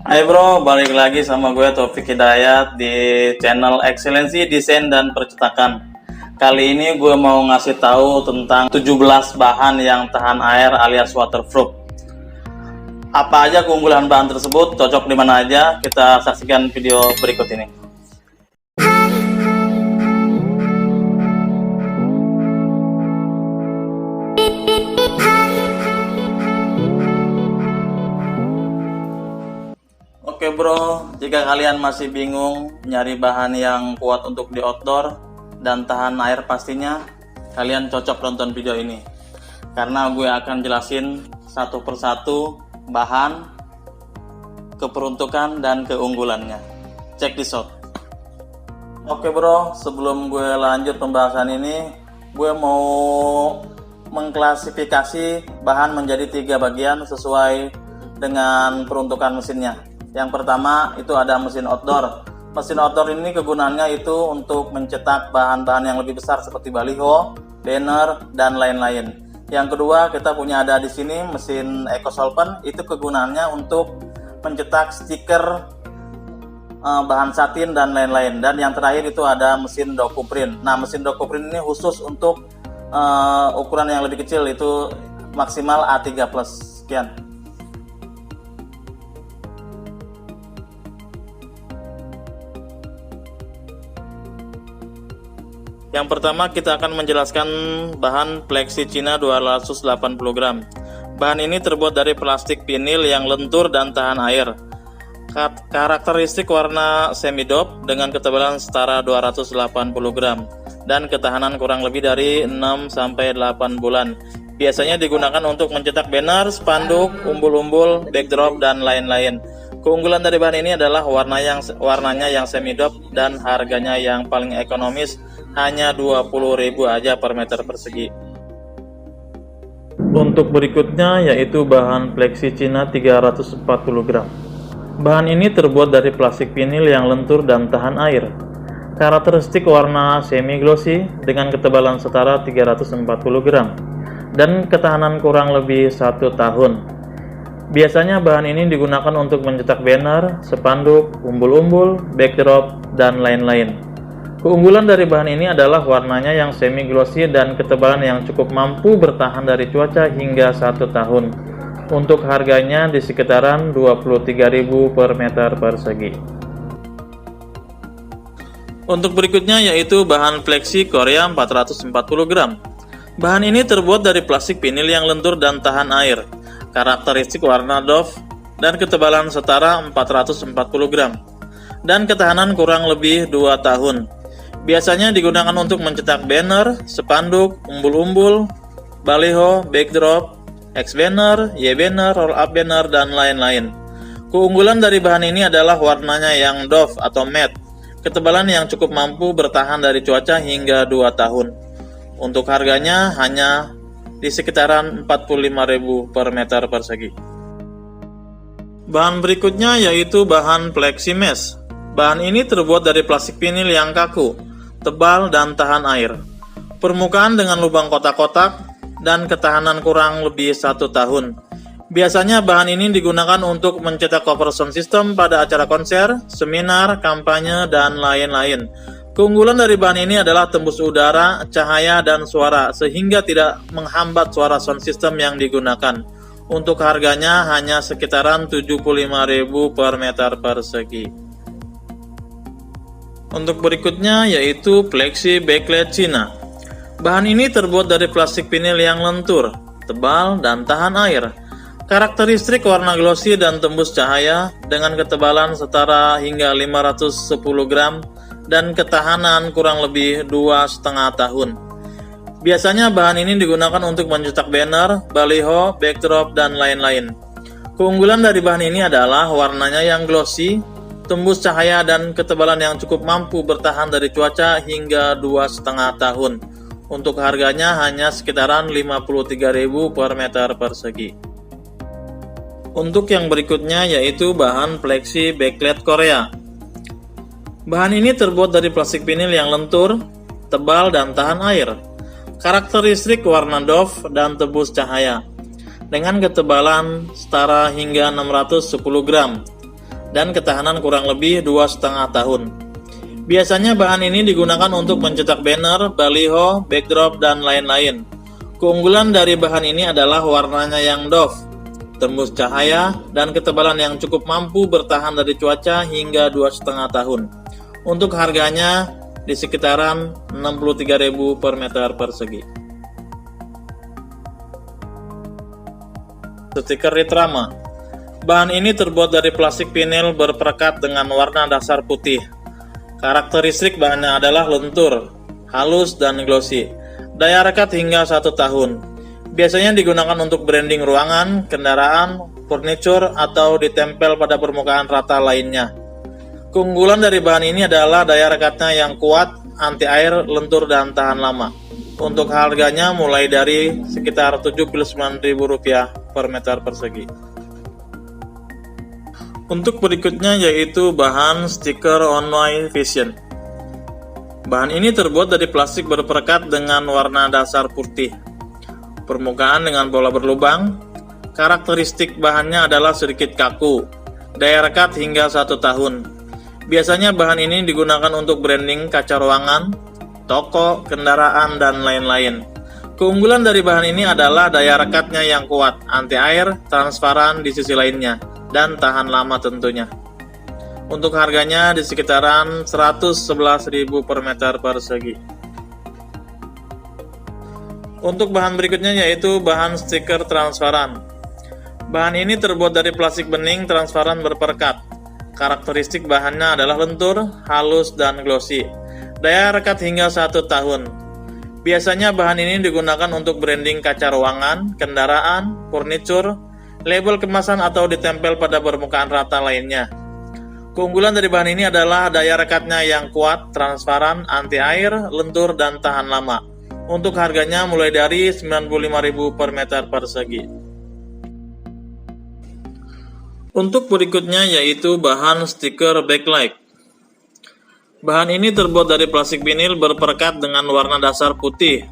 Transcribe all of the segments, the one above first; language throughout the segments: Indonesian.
Hai bro, balik lagi sama gue Taufik Hidayat di channel Excellency Desain dan Percetakan. Kali ini gue mau ngasih tahu tentang 17 bahan yang tahan air alias waterproof. Apa aja keunggulan bahan tersebut, cocok di mana aja? Kita saksikan video berikut ini. Oke bro, jika kalian masih bingung nyari bahan yang kuat untuk di outdoor dan tahan air pastinya, kalian cocok nonton video ini. Karena gue akan jelasin satu persatu bahan, keperuntukan, dan keunggulannya. Check this out. Oke bro, sebelum gue lanjut pembahasan ini, gue mau mengklasifikasi bahan menjadi 3 bagian sesuai dengan peruntukan mesinnya. Yang pertama itu ada mesin outdoor. Mesin outdoor ini kegunaannya itu untuk mencetak bahan-bahan yang lebih besar seperti baliho, banner, dan lain-lain. Yang kedua kita punya ada di sini mesin EcoSolvent, itu kegunaannya untuk mencetak stiker, bahan satin dan lain-lain. Dan yang terakhir itu ada mesin DocuPrint. Nah, mesin DocuPrint ini khusus untuk ukuran yang lebih kecil, itu maksimal A3+. Sekian. Yang pertama kita akan menjelaskan bahan plexi Cina 280 gram. Bahan ini terbuat dari plastik vinil yang lentur dan tahan air. Karakteristik warna semi dope dengan ketebalan setara 280 gram dan ketahanan kurang lebih dari 6-8 bulan. Biasanya digunakan untuk mencetak banner, spanduk, umbul-umbul, backdrop, dan lain-lain. Keunggulan dari bahan ini adalah warnanya yang semi dope dan harganya yang paling ekonomis, hanya 20.000 aja per meter persegi. Untuk berikutnya yaitu bahan plexi Cina 340 gram. Bahan ini terbuat dari plastik vinil yang lentur dan tahan air. Karakteristik warna semi glossy dengan ketebalan setara 340 gram dan ketahanan kurang lebih 1 tahun. Biasanya bahan ini digunakan untuk mencetak banner, spanduk, umbul-umbul, backdrop, dan lain-lain. Keunggulan dari bahan ini adalah warnanya yang semi glossy dan ketebalan yang cukup mampu bertahan dari cuaca hingga 1 tahun. Untuk harganya di sekitaran 23.000 per meter persegi. Untuk berikutnya yaitu bahan plexi Korea 440 gram. Bahan ini terbuat dari plastik vinil yang lentur dan tahan air. Karakteristik warna doff dan ketebalan setara 440 gram dan ketahanan kurang lebih 2 tahun. Biasanya digunakan untuk mencetak banner, spanduk, umbul-umbul, baliho, backdrop, X-banner, Y-banner, roll-up banner, dan lain-lain. Keunggulan dari bahan ini adalah warnanya yang doff atau matte, ketebalan yang cukup mampu bertahan dari cuaca hingga 2 tahun. Untuk harganya hanya di sekitaran 45.000 per meter persegi. Bahan berikutnya yaitu bahan plexi mesh. Bahan ini terbuat dari plastik vinil yang kaku, tebal, dan tahan air. Permukaan dengan lubang kotak-kotak dan ketahanan kurang lebih 1 tahun. Biasanya bahan ini digunakan untuk mencetak cover sound system pada acara konser, seminar, kampanye, dan lain-lain. Keunggulan dari bahan ini adalah tembus udara, cahaya, dan suara sehingga tidak menghambat suara sound system yang digunakan. Untuk harganya hanya sekitaran 75.000 per meter persegi. Untuk berikutnya yaitu plexi backlight Cina. Bahan ini terbuat dari plastik vinil yang lentur, tebal, dan tahan air. Karakteristik warna glossy dan tembus cahaya dengan ketebalan setara hingga 510 gram dan ketahanan kurang lebih 2,5 tahun. Biasanya bahan ini digunakan untuk mencetak banner, baliho, backdrop, dan lain-lain. Keunggulan dari bahan ini adalah warnanya yang glossy, tembus cahaya, dan ketebalan yang cukup mampu bertahan dari cuaca hingga 2,5 tahun. Untuk harganya hanya sekitaran 53.000 per meter persegi. Untuk yang berikutnya yaitu bahan plexi backlight Korea. Bahan ini terbuat dari plastik vinil yang lentur, tebal, dan tahan air. Karakteristik warna doff dan tembus cahaya dengan ketebalan setara hingga 610 gram dan ketahanan kurang lebih 2,5 tahun. Biasanya bahan ini digunakan untuk mencetak banner, baliho, backdrop, dan lain-lain. Keunggulan dari bahan ini adalah warnanya yang doff, tembus cahaya, dan ketebalan yang cukup mampu bertahan dari cuaca hingga 2,5 tahun. Untuk harganya di sekitaran 63.000 per meter persegi. Stiker Ritrama. Bahan ini terbuat dari plastik vinil berperekat dengan warna dasar putih. Karakteristik bahannya adalah lentur, halus, dan glossy. Daya rekat hingga 1 tahun. Biasanya digunakan untuk branding ruangan, kendaraan, furniture, atau ditempel pada permukaan rata lainnya. Keunggulan dari bahan ini adalah daya rekatnya yang kuat, anti air, lentur, dan tahan lama. Untuk harganya mulai dari sekitar Rp79.000 per meter persegi. Untuk berikutnya yaitu bahan stiker OnY Vision. Bahan ini terbuat dari plastik berperekat dengan warna dasar putih. Permukaan dengan bola berlubang. Karakteristik bahannya adalah sedikit kaku. Daya rekat hingga 1 tahun. Biasanya bahan ini digunakan untuk branding kaca ruangan, toko, kendaraan, dan lain-lain. Keunggulan dari bahan ini adalah daya rekatnya yang kuat, anti air, transparan di sisi lainnya, dan tahan lama tentunya. Untuk harganya di sekitaran 111.000 per meter persegi. Untuk bahan berikutnya yaitu bahan stiker transparan. Bahan ini terbuat dari plastik bening transparan berperekat. Karakteristik bahannya adalah lentur, halus, dan glossy. Daya rekat hingga 1 tahun. Biasanya bahan ini digunakan untuk branding kaca ruangan, kendaraan, furniture, label kemasan, atau ditempel pada permukaan rata lainnya. Keunggulan dari bahan ini adalah daya rekatnya yang kuat, transparan, anti air, lentur, dan tahan lama. Untuk harganya mulai dari Rp95.000 per meter persegi. Untuk berikutnya yaitu bahan stiker backlight. Bahan ini terbuat dari plastik vinil berperekat dengan warna dasar putih.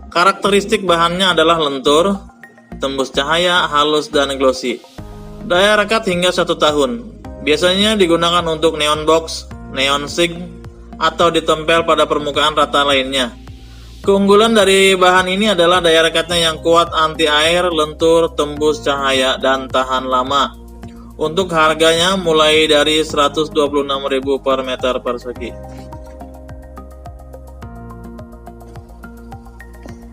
Karakteristik bahannya adalah lentur, tembus cahaya, halus, dan glossy. Daya rekat hingga 1 tahun. Biasanya digunakan untuk neon box, neon sign, atau ditempel pada permukaan rata lainnya. Keunggulan dari bahan ini adalah daya rekatnya yang kuat, anti air, lentur, tembus cahaya, dan tahan lama. Untuk harganya mulai dari Rp126.000 per meter persegi.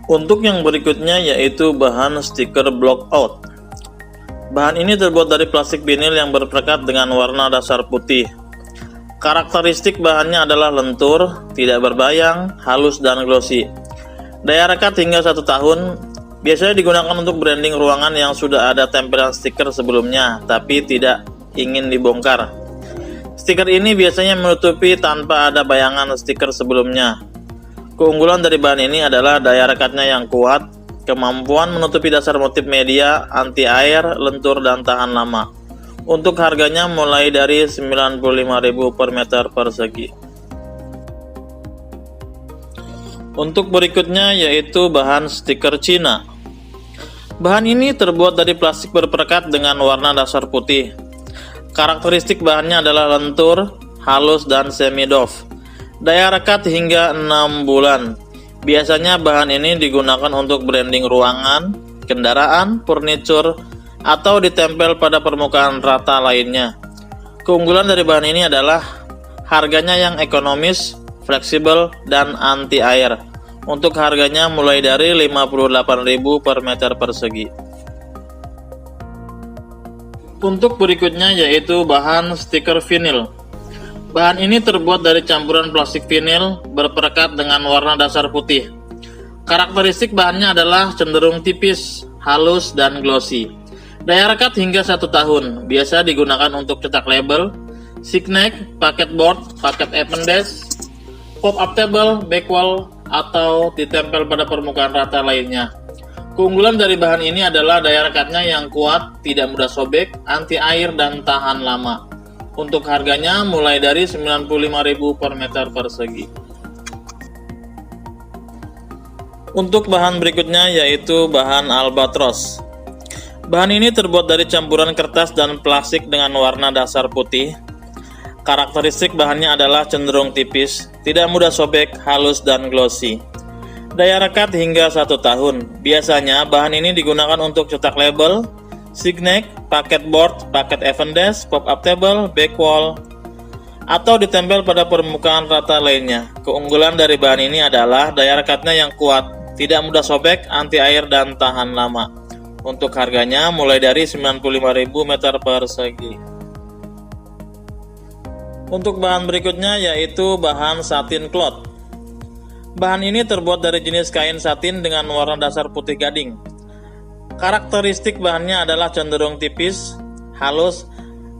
Untuk yang berikutnya yaitu bahan stiker block out. Bahan ini terbuat dari plastik vinil yang berperekat dengan warna dasar putih. Karakteristik bahannya adalah lentur, tidak berbayang, halus, dan glossy. Daya rekat hingga 1 tahun. Biasanya digunakan untuk branding ruangan yang sudah ada tempelan stiker sebelumnya, tapi tidak ingin dibongkar. Stiker ini biasanya menutupi tanpa ada bayangan stiker sebelumnya. Keunggulan dari bahan ini adalah daya rekatnya yang kuat, kemampuan menutupi dasar motif media, anti air, lentur, dan tahan lama. Untuk harganya mulai dari Rp95.000 per meter persegi. Untuk berikutnya yaitu bahan stiker Cina. Bahan ini terbuat dari plastik berperekat dengan warna dasar putih. Karakteristik bahannya adalah lentur, halus, dan semi-doff. Daya rekat hingga 6 bulan. Biasanya bahan ini digunakan untuk branding ruangan, kendaraan, furniture, atau ditempel pada permukaan rata lainnya. Keunggulan dari bahan ini adalah harganya yang ekonomis, fleksibel, dan anti air. Untuk harganya mulai dari Rp58.000 per meter persegi. Untuk berikutnya yaitu bahan stiker vinil. Bahan ini terbuat dari campuran plastik vinil berperekat dengan warna dasar putih. Karakteristik bahannya adalah cenderung tipis, halus, dan glossy. Daya rekat hingga 1 tahun. Biasa digunakan untuk cetak label, signet, paket board, paket appendix, pop-up table, backwall, atau ditempel pada permukaan rata lainnya. Keunggulan dari bahan ini adalah daya rekatnya yang kuat, tidak mudah sobek, anti air, dan tahan lama. Untuk harganya mulai dari Rp95.000 per meter persegi. Untuk bahan berikutnya yaitu bahan albatros. Bahan ini terbuat dari campuran kertas dan plastik dengan warna dasar putih. Karakteristik bahannya adalah cenderung tipis, tidak mudah sobek, halus, dan glossy. Daya rekat hingga 1 tahun. Biasanya bahan ini digunakan untuk cetak label, signet, paket board, paket Evendes, pop-up table, back wall, atau ditempel pada permukaan rata lainnya. Keunggulan dari bahan ini adalah daya rekatnya yang kuat, tidak mudah sobek, anti air, dan tahan lama. Untuk harganya mulai dari 95.000 meter persegi. Untuk bahan berikutnya yaitu bahan satin cloth. Bahan ini terbuat dari jenis kain satin dengan warna dasar putih gading. Karakteristik bahannya adalah cenderung tipis, halus,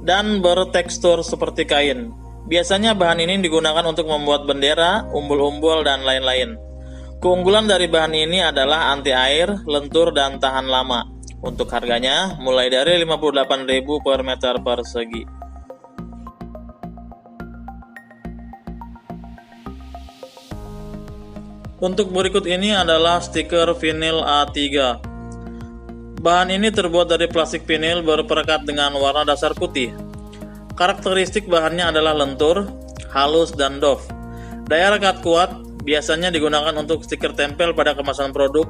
dan bertekstur seperti kain. Biasanya bahan ini digunakan untuk membuat bendera, umbul-umbul, dan lain-lain. Keunggulan dari bahan ini adalah anti air, lentur, dan tahan lama. Untuk harganya mulai dari 58.000 per meter persegi. Untuk berikut ini adalah stiker vinil A3. Bahan ini terbuat dari plastik vinil berperekat dengan warna dasar putih. Karakteristik bahannya adalah lentur, halus, dan doff. Daya rekat kuat, biasanya digunakan untuk stiker tempel pada kemasan produk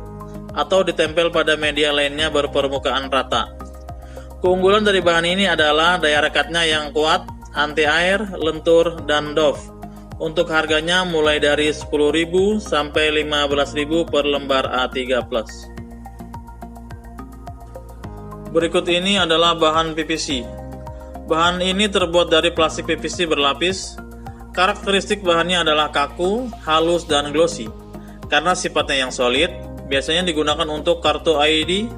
atau ditempel pada media lainnya berpermukaan rata. Keunggulan dari bahan ini adalah daya rekatnya yang kuat, anti air, lentur, dan doff. Untuk harganya mulai dari 10.000 sampai 15.000 per lembar A3+. Berikut ini adalah bahan PVC. Bahan ini terbuat dari plastik PVC berlapis. Karakteristik bahannya adalah kaku, halus, dan glossy. Karena sifatnya yang solid, biasanya digunakan untuk kartu ID,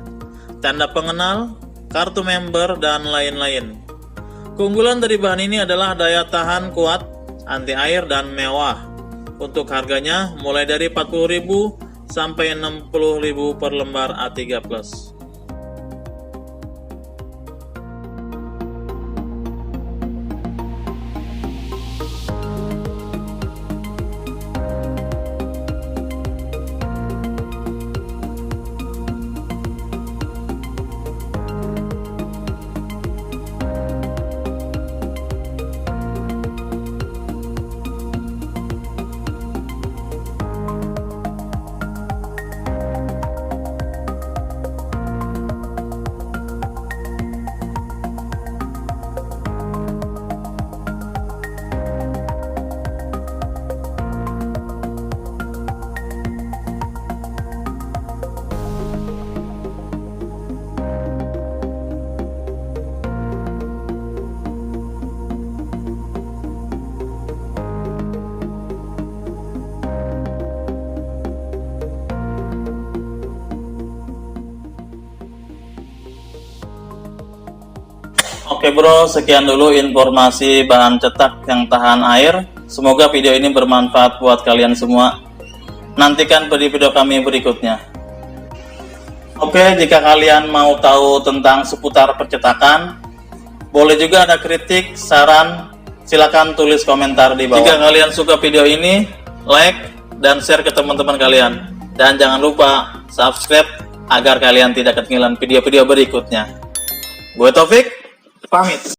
tanda pengenal, kartu member, dan lain-lain. Keunggulan dari bahan ini adalah daya tahan kuat, anti air, dan mewah. Untuk harganya mulai dari 40.000 sampai 60.000 per lembar A3+. Oke bro, sekian dulu informasi bahan cetak yang tahan air. Semoga video ini bermanfaat buat kalian semua. Nantikan video kami berikutnya. Oke, jika kalian mau tahu tentang seputar percetakan, boleh juga ada kritik, saran, silakan tulis komentar di bawah. Jika kalian suka video ini, like dan share ke teman-teman kalian. Dan jangan lupa subscribe agar kalian tidak ketinggalan video-video berikutnya. Gue Taufik, pamit.